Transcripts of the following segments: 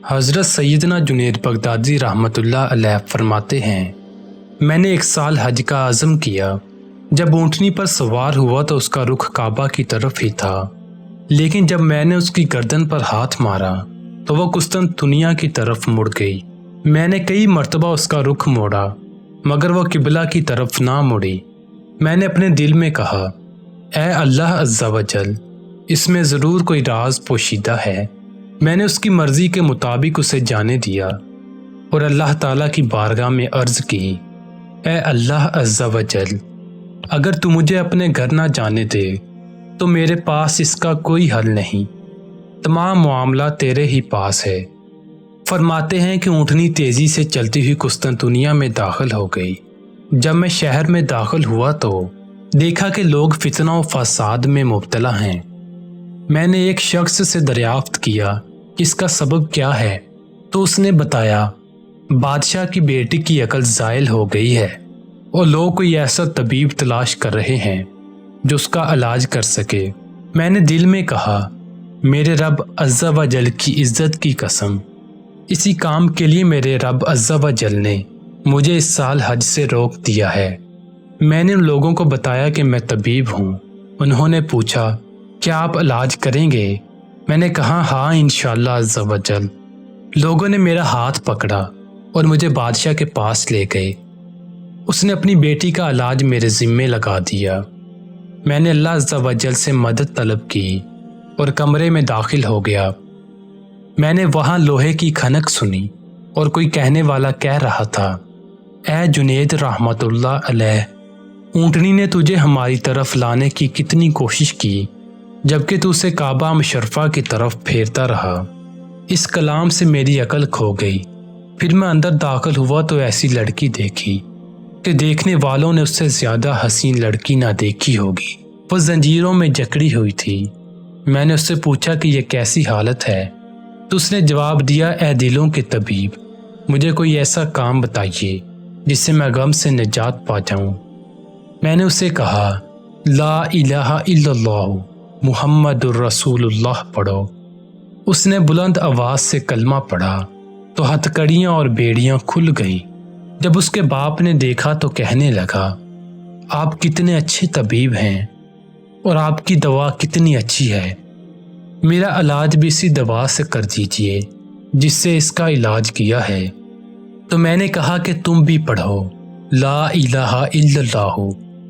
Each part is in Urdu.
حضرت سیدنا جنید بغدادی رحمتullah علیہ فرماتے ہیں، میں نے ایک سال حج کا عزم کیا۔ جب اونٹنی پر سوار ہوا تو اس کا رخ کعبہ کی طرف ہی تھا، لیکن جب میں نے اس کی گردن پر ہاتھ مارا تو وہ قسطنطنیہ کی طرف مڑ گئی۔ میں نے کئی مرتبہ اس کا رخ موڑا مگر وہ قبلہ کی طرف نہ مڑی۔ میں نے اپنے دل میں کہا، اے اللہ عز و جل، اس میں ضرور کوئی راز پوشیدہ ہے۔ میں نے اس کی مرضی کے مطابق اسے جانے دیا اور اللہ تعالیٰ کی بارگاہ میں عرض کی، اے اللہ عز و جل، اگر تو مجھے اپنے گھر نہ جانے دے تو میرے پاس اس کا کوئی حل نہیں، تمام معاملہ تیرے ہی پاس ہے۔ فرماتے ہیں کہ اونٹنی تیزی سے چلتی ہوئی قسطنطنیہ میں داخل ہو گئی۔ جب میں شہر میں داخل ہوا تو دیکھا کہ لوگ فتنہ و فساد میں مبتلا ہیں۔ میں نے ایک شخص سے دریافت کیا کہ اس کا سبب کیا ہے تو اس نے بتایا، بادشاہ کی بیٹی کی عقل زائل ہو گئی ہے اور لوگ کوئی ایسا طبیب تلاش کر رہے ہیں جو اس کا علاج کر سکے۔ میں نے دل میں کہا، میرے رب عز و جل کی عزت کی قسم، اسی کام کے لیے میرے رب عز و جل نے مجھے اس سال حج سے روک دیا ہے۔ میں نے ان لوگوں کو بتایا کہ میں طبیب ہوں۔ انہوں نے پوچھا، کیا آپ علاج کریں گے؟ میں نے کہا، ہاں انشاءاللہ عز و جل۔ لوگوں نے میرا ہاتھ پکڑا اور مجھے بادشاہ کے پاس لے گئے۔ اس نے اپنی بیٹی کا علاج میرے ذمے لگا دیا۔ میں نے اللہ عز و جل سے مدد طلب کی اور کمرے میں داخل ہو گیا۔ میں نے وہاں لوہے کی کھنک سنی اور کوئی کہنے والا کہہ رہا تھا، اے جنید رحمت اللہ علیہ، اونٹنی نے تجھے ہماری طرف لانے کی کتنی کوشش کی جبکہ تو اسے کعبہ مشرفہ کی طرف پھیرتا رہا۔ اس کلام سے میری عقل کھو گئی۔ پھر میں اندر داخل ہوا تو ایسی لڑکی دیکھی کہ دیکھنے والوں نے اس سے زیادہ حسین لڑکی نہ دیکھی ہوگی۔ وہ زنجیروں میں جکڑی ہوئی تھی۔ میں نے اس سے پوچھا کہ یہ کیسی حالت ہے تو اس نے جواب دیا، اے دلوں کے طبیب، مجھے کوئی ایسا کام بتائیے جس سے میں غم سے نجات پا جاؤں۔ میں نے اسے کہا، لا الہ الا اللہ محمد الرسول اللہ پڑھو۔ اس نے بلند آواز سے کلمہ پڑھا تو ہتھکڑیاں اور بیڑیاں کھل گئیں۔ جب اس کے باپ نے دیکھا تو کہنے لگا، آپ کتنے اچھے طبیب ہیں اور آپ کی دوا کتنی اچھی ہے، میرا علاج بھی اسی دوا سے کر دیجیے جس سے اس کا علاج کیا ہے۔ تو میں نے کہا کہ تم بھی پڑھو، لا الہ الا اللہ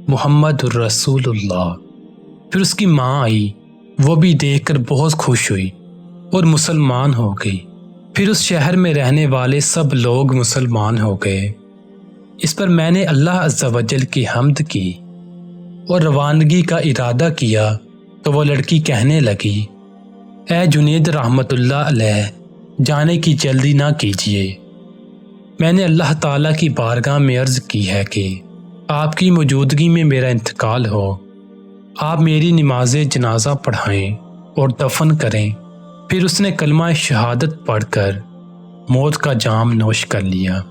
محمد الرسول اللہ۔ پھر اس کی ماں آئی، وہ بھی دیکھ کر بہت خوش ہوئی اور مسلمان ہو گئی۔ پھر اس شہر میں رہنے والے سب لوگ مسلمان ہو گئے۔ اس پر میں نے اللہ عز و جل کی حمد کی اور روانگی کا ارادہ کیا تو وہ لڑکی کہنے لگی، اے جنید رحمت اللہ علیہ، جانے کی جلدی نہ کیجیے۔ میں نے اللہ تعالیٰ کی بارگاہ میں عرض کی ہے کہ آپ کی موجودگی میں میرا انتقال ہو، آپ میری نماز جنازہ پڑھائیں اور دفن کریں۔ پھر اس نے کلمہ شہادت پڑھ کر موت کا جام نوش کر لیا۔